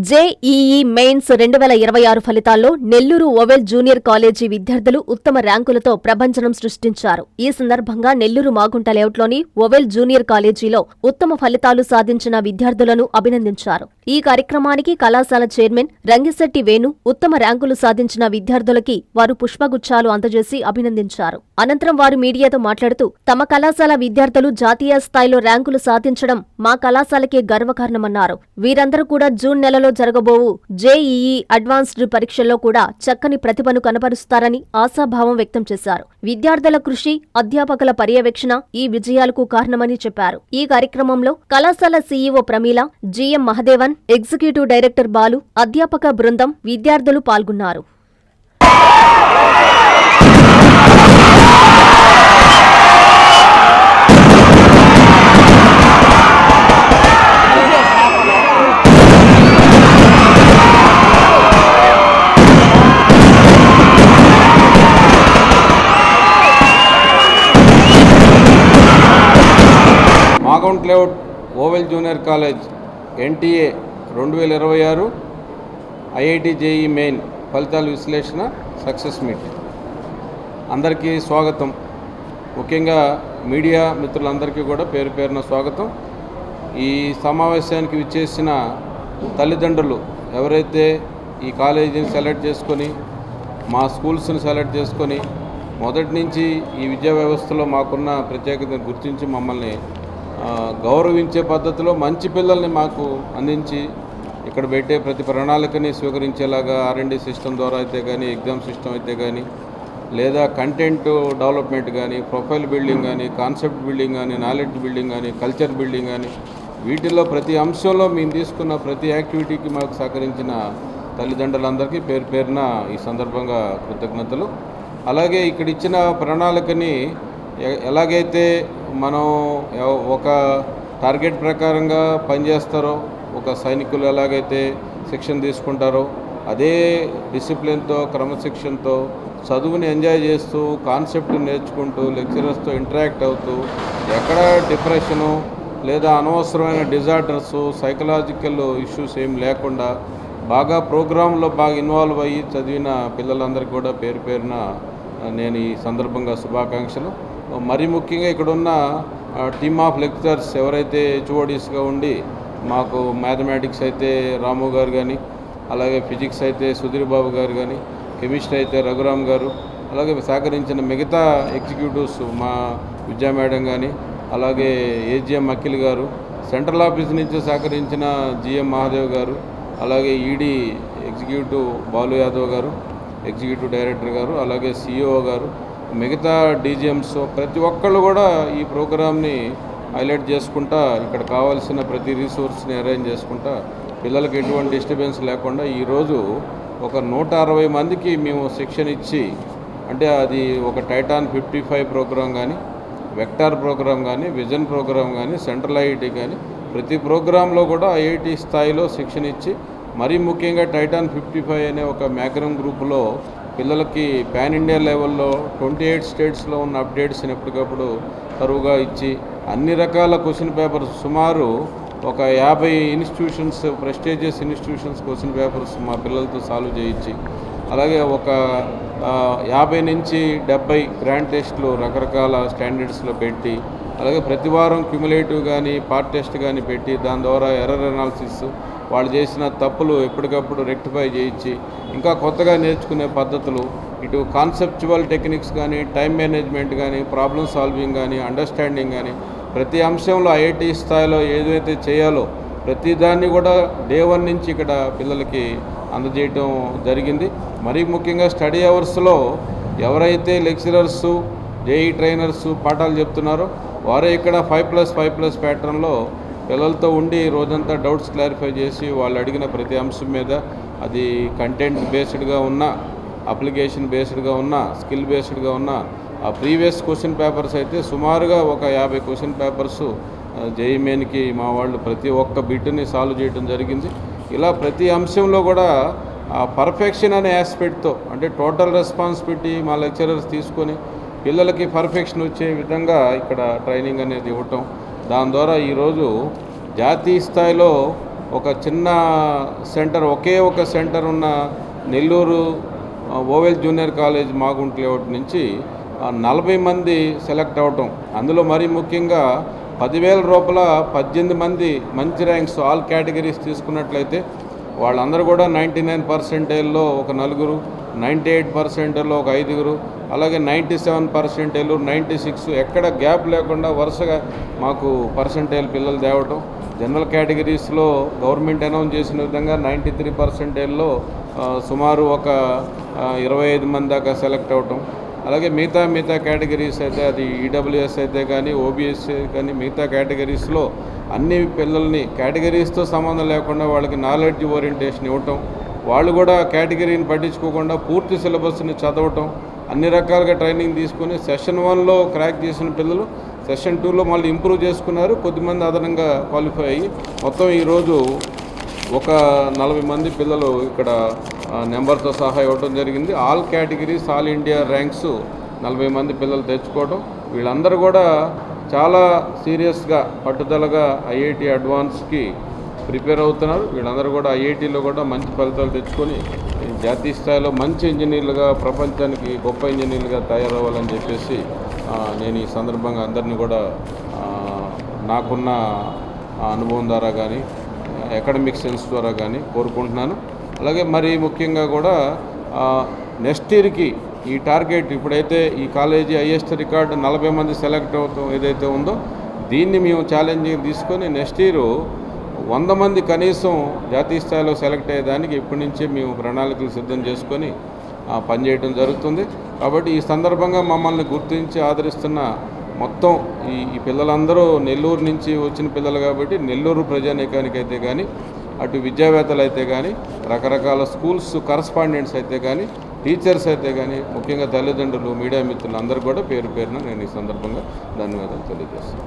JEE mains 2026 ఫలితాల్లో Nellore Oval junior college విద్యార్థులు ఉత్తమ ర్యాంకులతో ప్రభంజనం సృష్టించారు. ఈ సందర్భంగా నెల్లూరు మాగుంట లేఅవుట్లోని ఓవెల్ జూనియర్ కాలేజీలో ఉత్తమ ఫలితాలు సాధించిన విద్యార్థులను అభినందించారు. ఈ కార్యక్రమానికి కళాశాల చైర్మన్ రంగిశెట్టి వేణు ఉత్తమ ర్యాంకులు సాధించిన విద్యార్థులకి వారు పుష్పగుచ్చాలు అందజేసి అభినందించారు. అనంతరం వారు మీడియాతో మాట్లాడుతూ తమ కళాశాల విద్యార్థులు జాతీయ స్థాయిలో ర్యాంకులు సాధించడం మా కళాశాలకే గర్వకారణమన్నారు. వీరందరూ కూడా జూన్ నెలలో జరగబోవు జేఈఈ అడ్వాన్స్డ్ పరీక్షల్లో కూడా చక్కని ప్రతిభను కనపరుస్తారని ఆశాభావం వ్యక్తం చేశారు. విద్యార్థుల కృషి, అధ్యాపకుల పర్యవేక్షణ ఈ విజయాలకు కారణమని చెప్పారు. ఈ కార్యక్రమంలో కళాశాల CEO Pramila, GM Mahadevan, executive director Balu, అధ్యాపక బృందం, విద్యార్థులు పాల్గొన్నారు. Magunta layout Oval junior college NTA 2026 IIT JEE main ఫలితాల విశ్లేషణ సక్సెస్ మీట్. అందరికీ స్వాగతం. ముఖ్యంగా మీడియా మిత్రులందరికీ కూడా పేరు పేరున స్వాగతం. ఈ సమావేశానికి విచ్చేసిన తల్లిదండ్రులు ఎవరైతే ఈ కాలేజీని సెలెక్ట్ చేసుకొని మా స్కూల్స్ని సెలెక్ట్ చేసుకొని మొదటి నుంచి ఈ విద్యా వ్యవస్థలో మాకున్న ప్రత్యేకతను గుర్తించి మమ్మల్ని గౌరవించే పద్ధతిలో మంచి పిల్లల్ని మాకు అందించి ఇక్కడ పెట్టే ప్రతి ప్రణాళికని స్వీకరించేలాగా R&D సిస్టమ్ ద్వారా అయితే కానీ, ఎగ్జామ్ సిస్టమ్ అయితే కానీ, లేదా కంటెంట్ డెవలప్మెంట్ కానీ, ప్రొఫైల్ బిల్డింగ్ కానీ, కాన్సెప్ట్ బిల్డింగ్ కానీ, నాలెడ్జ్ బిల్డింగ్ కానీ, కల్చర్ బిల్డింగ్ కానీ, వీటిల్లో ప్రతి అంశంలో మేము తీసుకున్న ప్రతి యాక్టివిటీకి మాకు సహకరించిన తల్లిదండ్రులందరికీ పేరు పేరున ఈ సందర్భంగా కృతజ్ఞతలు. అలాగే ఇక్కడ ఇచ్చిన ప్రణాళికని ఎలాగైతే మనం ఒక టార్గెట్ ప్రకారంగా పనిచేస్తారో, ఒక సైనికులు ఎలాగైతే శిక్షణ తీసుకుంటారో అదే డిసిప్లిన్తో, క్రమశిక్షణతో చదువుని ఎంజాయ్ చేస్తూ, కాన్సెప్ట్ నేర్చుకుంటూ, లెక్చరర్స్తో ఇంటరాక్ట్ అవుతూ, ఎక్కడ డిప్రెషను లేదా అనవసరమైన డిజార్డర్స్, సైకలాజికల్ ఇష్యూస్ ఏం లేకుండా బాగా ప్రోగ్రాంలో బాగా ఇన్వాల్వ్ అయ్యి చదివిన పిల్లలందరికీ కూడా పేరు పేరున నేను ఈ సందర్భంగా శుభాకాంక్షలు. మరీ ముఖ్యంగా ఇక్కడున్న టీమ్ ఆఫ్ లెక్చరర్స్ ఎవరైతే HODsగా ఉండి మాకు మ్యాథమెటిక్స్ అయితే రాము గారు కానీ, అలాగే ఫిజిక్స్ అయితే సుధీర్ బాబు గారు కానీ, కెమిస్ట్రీ అయితే రఘురామ్ గారు, అలాగే సహకరించిన మిగతా ఎగ్జిక్యూటివ్స్ మా విద్యా మేడం కానీ, అలాగే AGM అఖిల్ గారు, సెంట్రల్ ఆఫీస్ నుంచి సహకరించిన GM మహాదేవ్ గారు, అలాగే ఈడీ ఎగ్జిక్యూటివ్ బాలు యాదవ్ గారు, ఎగ్జిక్యూటివ్ డైరెక్టర్ గారు, అలాగే CEO గారు, మిగతా DGMs ప్రతి ఒక్కళ్ళు కూడా ఈ ప్రోగ్రామ్ని హైలైట్ చేసుకుంటా, ఇక్కడ కావాల్సిన ప్రతి రిసోర్స్ని అరేంజ్ చేసుకుంటా, పిల్లలకి ఎటువంటి డిస్టర్బెన్స్ లేకుండా ఈరోజు ఒక 160 మందికి మేము శిక్షణ ఇచ్చి, అంటే అది ఒక టైటాన్ 55 ప్రోగ్రాం కానీ, వెక్టార్ ప్రోగ్రాం కానీ, విజన్ ప్రోగ్రాం కానీ, సెంట్రల్ ఐఐటి కానీ, ప్రతి ప్రోగ్రాంలో కూడా IIT స్థాయిలో శిక్షణ ఇచ్చి, మరీ ముఖ్యంగా టైటాన్ 55 అనే ఒక మ్యాగ్రమ్ గ్రూపులో పిల్లలకి పాన్ ఇండియా లెవెల్లో 28 స్టేట్స్లో ఉన్న అప్డేట్స్ని ఎప్పటికప్పుడు తరువుగా ఇచ్చి, అన్ని రకాల క్వశ్చన్ పేపర్స్ సుమారు ఒక 50 institutions, prestigious institutions question papers మా పిల్లలతో సాల్వ్ చేయించి, అలాగే ఒక 50 నుంచి 70 గ్రాండ్ టెస్ట్లు రకరకాల స్టాండర్డ్స్లో పెట్టి, అలాగే ప్రతి వారం క్యుములేటివ్ కానీ, పార్ట్ టెస్ట్ కానీ పెట్టి, దాని ద్వారా ఎర్రర్ అనాలిసిస్, వాళ్ళు చేసిన తప్పులు ఎప్పటికప్పుడు రెక్టిఫై చేయించి, ఇంకా కొత్తగా నేర్చుకునే పద్ధతులు, ఇటు కాన్సెప్చువల్ టెక్నిక్స్ కానీ, టైం మేనేజ్మెంట్ కానీ, ప్రాబ్లమ్ సాల్వింగ్ కానీ, అండర్స్టాండింగ్ కానీ, ప్రతి అంశంలో IIT స్థాయిలో ఏదైతే చేయాలో ప్రతిదాన్ని కూడా డే 1 నుంచి ఇక్కడ పిల్లలకి అందజేయటం జరిగింది. మరీ ముఖ్యంగా స్టడీ అవర్స్లో ఎవరైతే లెక్చరర్సు, జేఈ ట్రైనర్సు పాఠాలు చెప్తున్నారో వారే ఇక్కడ 5+5+ ప్యాటర్న్లో పిల్లలతో ఉండి రోజంతా డౌట్స్ క్లారిఫై చేసి, వాళ్ళు అడిగిన ప్రతి అంశం మీద అది కంటెంట్ బేస్డ్గా ఉన్న, అప్లికేషన్ బేస్డ్గా ఉన్న, స్కిల్ బేస్డ్గా ఉన్న ఆ ప్రీవియస్ క్వశ్చన్ పేపర్స్ అయితే సుమారుగా ఒక 50 క్వశ్చన్ పేపర్స్ జేఈ మెయిన్కి మా వాళ్ళు ప్రతి ఒక్క బిట్ని సాల్వ్ చేయడం జరిగింది. ఇలా ప్రతి అంశంలో కూడా ఆ పర్ఫెక్షన్ అనే ఆస్పెక్ట్తో, అంటే టోటల్ రెస్పాన్సిబిలిటీ మా లెక్చరర్స్ తీసుకొని పిల్లలకి పర్ఫెక్షన్ వచ్చే విధంగా ఇక్కడ ట్రైనింగ్ అనేది ఇవ్వటం, దాని ద్వారా ఈరోజు జాతీయ స్థాయిలో ఒక చిన్న సెంటర్, ఒక సెంటర్ ఉన్న Nellore Oval junior college Magunta layout నుంచి 40 మంది సెలెక్ట్ అవటం, అందులో మరీ ముఖ్యంగా 10,000 రూపాయల 18 మంది మంచి ర్యాంక్స్ ఆల్ కేటగిరీస్ తీసుకున్నట్లయితే వాళ్ళందరూ కూడా 99%లో ఒక 4, 98%లో ఒక 5, అలాగే 97%, 96 ఎక్కడ గ్యాప్ లేకుండా వరుసగా మాకు పర్సెంటేజ్ పిల్లలు తేవటం. జనరల్ కేటగిరీస్లో గవర్నమెంట్ అనౌన్స్ చేసిన విధంగా 93%లో సుమారు ఒక 25 మంది దాకా సెలెక్ట్ అవటం. అలాగే మిగతా కేటగిరీస్ అయితే అది ఈడబ్ల్యూఎస్ అయితే కానీ ఓబీఎస్ కానీ మిగతా కేటగిరీస్లో అన్ని పిల్లల్ని కేటగిరీస్తో సంబంధం లేకుండా వాళ్ళకి నాలెడ్జ్ ఓరియంటేషన్ ఇవ్వటం, వాళ్ళు కూడా కేటగిరీని పట్టించుకోకుండా పూర్తి సిలబస్ని చదవటం, అన్ని రకాలుగా ట్రైనింగ్ తీసుకొని సెషన్ 1లో క్రాక్ చేసిన పిల్లలు సెషన్ 2లో మళ్ళీ ఇంప్రూవ్ చేసుకున్నారు. కొద్దిమంది అదనంగా క్వాలిఫై అయ్యి మొత్తం ఈరోజు ఒక 40 మంది పిల్లలు ఇక్కడ నెంబర్తో సహా ఇవ్వడం జరిగింది. All categories all India ranks 40 మంది పిల్లలు తెచ్చుకోవడం. వీళ్ళందరూ కూడా చాలా సీరియస్గా పట్టుదలగా ఐఐటి అడ్వాన్స్కి ప్రిపేర్ అవుతున్నారు. వీళ్ళందరూ కూడా ఐఐటీలో కూడా మంచి ఫలితాలు తెచ్చుకొని జాతీయ స్థాయిలో మంచి ఇంజనీర్లుగా, ప్రపంచానికి గొప్ప ఇంజనీర్లుగా తయారవ్వాలని చెప్పేసి నేను ఈ సందర్భంగా అందరినీ కూడా నాకున్న అనుభవం ద్వారా కానీ అకాడమిక్ సెన్స్ ద్వారా కానీ కోరుకుంటున్నాను. అలాగే మరీ ముఖ్యంగా కూడా నెక్స్ట్ ఇయర్కి ఈ టార్గెట్ ఇప్పుడైతే ఈ కాలేజీ హైయెస్ట్ రికార్డు 40 మంది సెలెక్ట్ అవుతాం ఏదైతే ఉందో దీన్ని మేము ఛాలెంజింగ్ తీసుకొని నెక్స్ట్ ఇయర్ 100 మంది కనీసం జాతీయ స్థాయిలో సెలెక్ట్ అయ్యేదానికి ఇప్పటి నుంచే మేము ప్రణాళికలు సిద్ధం చేసుకొని పనిచేయడం జరుగుతుంది. కాబట్టి ఈ సందర్భంగా మమ్మల్ని గుర్తించి ఆదరిస్తున్న మొత్తం ఈ పిల్లలందరూ నెల్లూరు నుంచి వచ్చిన పిల్లలు కాబట్టి నెల్లూరు ప్రజానీకానికి అయితే కానీ, అటు విద్యావేత్తలు అయితే కానీ, రకరకాల స్కూల్స్ కరస్పాండెంట్స్ అయితే కానీ, టీచర్స్ అయితే కానీ, ముఖ్యంగా తల్లిదండ్రులు, మీడియా మిత్రులు అందరూ కూడా పేరు పేరున నేను ఈ సందర్భంగా ధన్యవాదాలు తెలియజేస్తాను.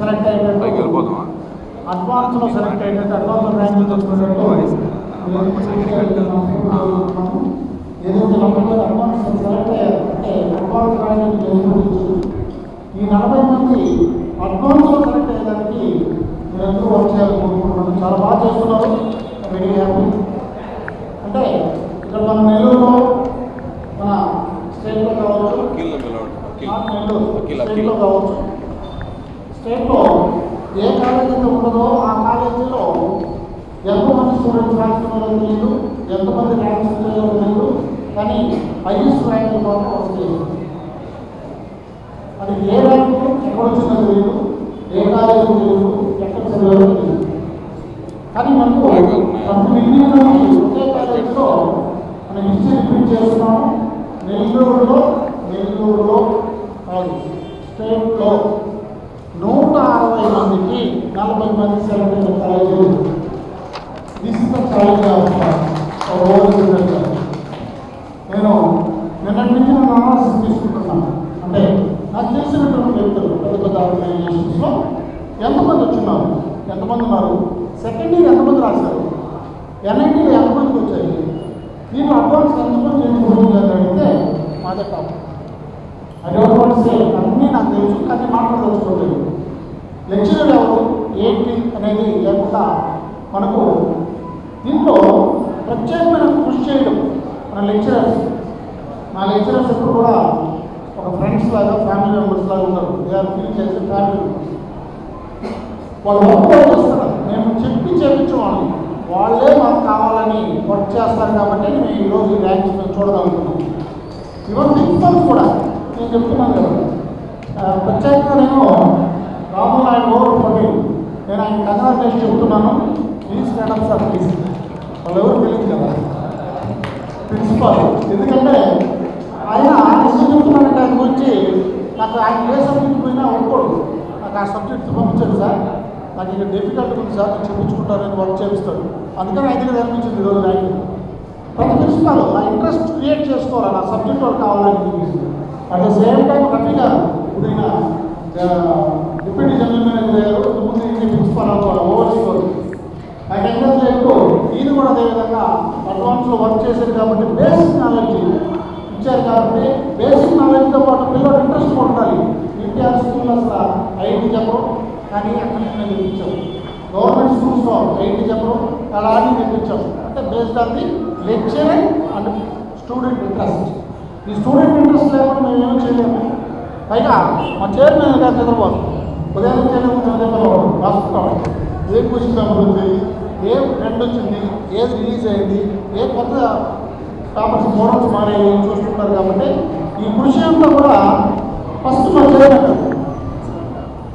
సెలెక్ట్ అయ్యేటట్టు అడ్వాన్స్లో సెలెక్ట్ అయ్యేటట్టు అడ్వాన్స్ ర్యాంక్ తెచ్చుకునేటట్టు ఏదైతే అడ్వాన్స్ సెలెక్ట్ అయ్యారు అంటే అడ్వాన్స్ ర్యాంక్ ఈ 40 మంది అడ్వాన్స్లో సెలెక్ట్ అయ్యేదానికి మీరందరూ వర్క్ చేయాలని కోరుకుంటున్నాను. చాలా బాగా చేస్తున్నారు, వెరీ హ్యాపీ. అంటే ఇక్కడ మన నెల్లూరులో మన స్టేట్లో కావచ్చు, నెల్లూరు స్టేట్లో కావచ్చు, స్టేట్లో ఏ కాలేజీ అయితే ఉండదో ఆ కాలేజీలో ఎంతమంది స్టూడెంట్స్ రాస్తున్నారో తెలియదు, ఎంతమంది ర్యాంక్స్ వచ్చాయో తెలియదు, కానీ హైయెస్ట్ ర్యాంకులు మాత్రం వస్తాయి. అది ఏ ర్యాంకు ఎక్కడ వచ్చిందో తెలియదు, ఏ కాలేజీ తెలియదు, ఎక్కడ చదివారో తెలియదు. కానీ మనకు ఒకే కాలేజీలో మనం హిస్టరీ రిపీట్ చేస్తున్నాము. నెల్లూరులో కాదు, స్టేట్లో 160 మందికి 40 మంది సెలెక్ట్ అయిన college. This is the challenge నేను నిన్నటి నుంచి నేను అనాలిసిస్ తీసుకుంటున్నాను. అంటే నాకు తెలిసినటువంటి వ్యక్తులు పెద్ద ఆర్గనైజేషన్స్లో ఎంతమంది వచ్చిన్నారు, ఎంతమంది ఉన్నారు, సెకండ్ ఇయర్ ఎంతమంది రాశారు, ఎన్ఐటీలో ఎంతమందికి వచ్చాయి, నేను అడ్వాన్స్ ఎంతమంది చేసుకోవాలి అడిగితే మాదే టాప్. అడ్వాన్స్ అన్నీ నాకు తెలుసు, కానీ మాట్లాడదలుచుకోలేదు. లెక్చరర్ ఎవరు ఏంటి అనేది లేకుండా మనకు దీంట్లో ప్రత్యేకమైన కృషి చేయడం మన లెక్చరర్స్. నా లెక్చరర్స్ ఎప్పుడు కూడా ఒక ఫ్రెండ్స్ లాగా, ఫ్యామిలీ మెంబర్స్ లాగా ఉంటారు. దే ఆర్ ఫీల్ చేసే ఫ్యామిలీ. వాళ్ళు వర్క్ చేస్తారు, మేము చేయించేవాళ్ళం, వాళ్ళే మాకు కావాలని వర్క్ చేస్తారు. కాబట్టి మేము ఈరోజు ఈ ర్యాంక్స్ మేము చూడగలుగుతున్నాం. ఈవెన్ ప్రిన్సిపల్స్ కూడా నేను చెప్తున్నాను కదా, ప్రత్యేకంగా నేను రాములు ఆయన ఓవర్ పడి నేను ఆయన కంగ్రాచులేషన్ చెప్తున్నాను. Please madam sir, please. వాళ్ళు ఎవరు తెలియదు కదా ప్రిన్సిపాల్. ఎందుకంటే ఆయన ఎందుకు చెప్తున్నానంటే ఆయన గురించి నాకు ఆయన ఏ సబ్జెక్ట్ పోయినా ఒప్పుకోడు. నాకు ఆ సబ్జెక్ట్ పంపించాడు సార్, నాకు ఇక డిఫికల్ట్ ఉంది సార్, నేను చెప్పించుకుంటానని వర్క్ చేపిస్తాడు. అందుకని ఆయన దగ్గర అనిపించింది ఈరోజు ర్యాంక్. ప్రతి ప్రిన్సిపాల్ ఆ ఇంట్రెస్ట్ క్రియేట్ చేసుకోవాలి, ఆ సబ్జెక్ట్ వాళ్ళు కావాలని చెప్పేసి. At the same time Rafi గారు ఇప్పుడు ఈయన డిప్యూటీ జనరల్ మేనేజర్ అయ్యారు, ముందు ఈయన ప్రిన్సిపాల్ అవ్వాలి ఓవర్సీ వరకు. నాకు ఎంకరేజ్ చేస్తూ ఈయన కూడా అదే విధంగా అడ్వాన్స్లో వర్క్ చేశారు కాబట్టి బేసిక్ నాలెడ్జ్ ఇచ్చారు కాబట్టి బేసిక్ నాలెడ్జ్తో పాటు పిల్లలు ఇంట్రెస్ట్ ఉండాలి. ఎన్టీఆర్ స్కూల్లో అసలు ఐఐటి చెప్పరు, కానీ అక్కడి నుంచి మేము తెప్పించాం. గవర్నమెంట్ స్కూల్స్లో ఐఐటి చెప్పరు, అలా అని తెప్పించాం. అంటే based on the lecture and student interest. ఈ స్టూడెంట్ ఇంట్రెస్ట్ లేకుండా మేము ఏమీ చేయలేము. పైగా మా చైర్మన్ గారు చంద్రబాబు ఉదయం చేయలేము రాసుకుంటాం. ఏ క్వశ్చన్ పేపర్ వచ్చింది, ఏ ట్రెండ్ వచ్చింది, ఏది రిలీజ్ అయింది, ఏ కొత్త పేపర్స్ మోడల్స్ మారాయి చూసుకుంటారు. కాబట్టి ఈ కృషి అంతా కూడా ఫస్ట్ మా చైర్మన్,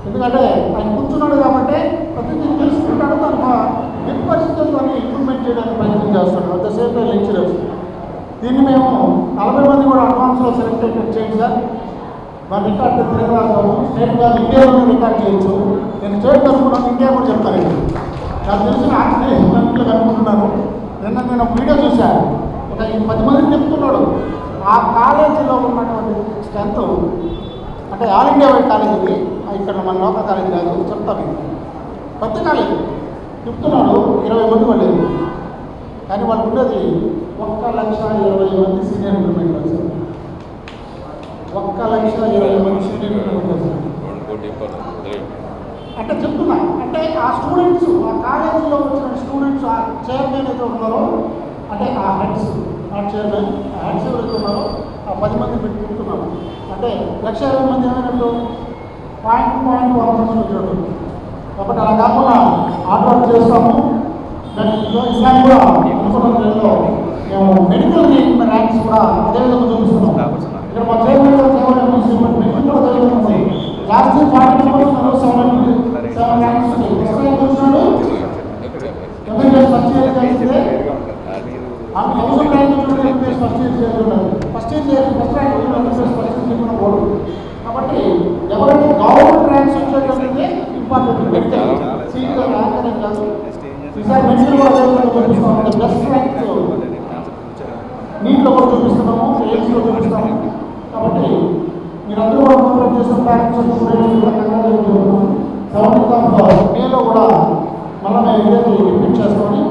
ఎందుకంటే ఆయన కూర్చున్నాడు కాబట్టి ప్రతిదీ తెలుసుకుంటాడు. తన ఎన్ని పరిస్థితుల్లో ఇంప్రూవ్మెంట్ చేయడానికి ప్రయత్నం చేస్తాడు. At the same time lecturers. దీన్ని మేము 40 మంది కూడా అడ్వాన్స్లో సెలెక్టెడ్ చేయండి సార్. మా రికార్డు తిరగరాదు, స్టేట్ కాదు ఇండియాలో రికార్డ్ చేయొచ్చు. నేను స్టేట్ అనుకున్నాను, ఇండియా కూడా చెప్తానండి. నాకు తెలిసిన ఆర్టికల్ కనుక్కుంటున్నాను. నిన్న నేను ఒక వీడియో చూశాను, ఒక 10 మందిని చెప్తున్నాడు. ఆ కాలేజీలో ఉన్నటువంటి స్ట్రెంత్, అంటే ఆల్ ఇండియా వైడ్ కాలేజ్ ఇది, ఇక్కడ మన లోకల్ కాలేజీ కాదు, చెప్తాను. కొత్త కాలేజీ చెప్తున్నాడు, 20 మంది వెళ్ళేది. కానీ వాళ్ళు ఉండేది 1,20,000 మంది సీనియర్ ఇంప్రూవ్మెంట్ వచ్చారు. 1,20,000 మంది సీనియర్ ఇంప్రూవ్మెంట్ వచ్చారు. అంటే చెప్తున్నా, అంటే ఆ స్టూడెంట్స్, ఆ కాలేజీలో వచ్చిన స్టూడెంట్స్, ఆ చైర్మన్ అయితే ఉన్నారో, అంటే ఆ హెడ్స్, ఆ చైర్మన్, ఆ హెడ్స్ ఎవరైతే ఉన్నారో ఆ 10 మంది పెట్టి చెప్తున్నారు. అంటే 1,20,000 మంది ఏమైనట్టు 0.1% వచ్చాడు. కాబట్టి అలా కాకుండా ఆర్డర్ చేస్తాము. ఇలా కూడా అనుకున్నలో మేము మెడికల్ ర్యాంక్స్ కూడా అదేవిధంగా చూపిస్తున్నాం. ఇక్కడ మా చైర్మన్ మెడికల్ కూడా అదేవిధంగా ఉంది. లాస్ట్ ఇయర్ 40 మెంబర్స్ 7 ర్యాంక్స్ చూసినాడు. ఎంబీబీఎస్ ఫస్ట్ ఇయర్ చేస్తే ఆమె 1000 ర్యాంక్ చూడండి. ఎంబీబీఎస్ ఫస్ట్ ఇయర్ చేయాలి, first year first rank MBBS first year కూడా పోడు. కాబట్టి ఎవరైతే గవర్నమెంట్ ర్యాంక్స్ వచ్చేటప్పుడు ఇంపార్టెంట్ సీట్లో ర్యాంక్ అనేది కాదు. ఈసారి మెడికల్ కూడా చూపిస్తున్నాము. బెస్ట్ ర్యాంక్స్ నీట్లో కూడా చూపిస్తున్నాము, ఎయిమ్స్లో చూపిస్తాము. కాబట్టి మీరందరూ కూడా కోఆపరేట్ చేసిన ప్యారెంట్స్ కూడా 7th మేలో కూడా మళ్ళీ మేము రిపీట్ చేస్తామని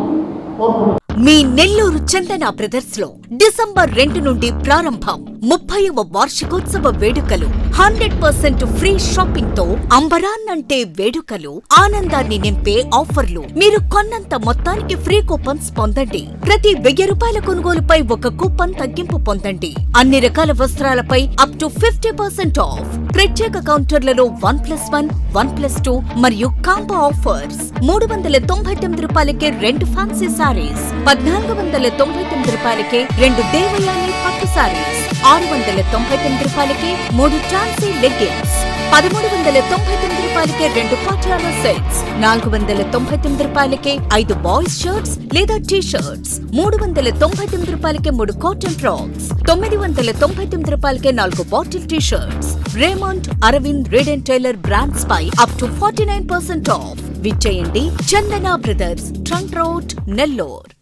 కోరుకుంటున్నాం. మీ నెల్లూరు చందన బ్రదర్స్ లో డిసెంబర్ 2 నుండి ప్రారంభం 30వ వార్షికోత్సవ వేడుకలు. 100% ఫ్రీ షాపింగ్ తో అంబరాన్నంటే వేడుకలు, ఆనందాన్ని నింపే ఆఫర్లు. మీరు కొన్నంత మొత్తానికి ఫ్రీ కూపన్స్ పొందండి. ప్రతి 1000 రూపాయల కొనుగోలుపై ఒక కూపన్ తగ్గింపు పొందండి. అన్ని రకాల వస్త్రాలపై అప్ టు 50% ఆఫ్. ప్రత్యేక కౌంటర్లలో 1+1, 1+2 మరియు కాంబో ఆఫర్స్. 399 రూపాయలకే 2 ఫ్యాన్సీ సారీస్, 1499 రూపాయలకే 2 దేవయాని పట్టు సారీస్, 699 రూపాయలకే 3 ట్రాన్సీ లెగ్గిన్స్, 1399 రూపాయలకే 2 పాటియాలా సెట్స్, 499 రూపాయలకే 5 బాయ్స్ షర్ట్స్ లేదా టీ షర్ట్స్, 399 రూపాయలకే 3 కాటన్ ఫ్రాక్స్, 999 రూపాయలకే 4 bottle T shirts. Raymond, Arvind, Reid and Taylor brands పై అప్ టు 49% ఆఫ్. విచ్చేయండి Chandana brothers, trunk road, Nellore.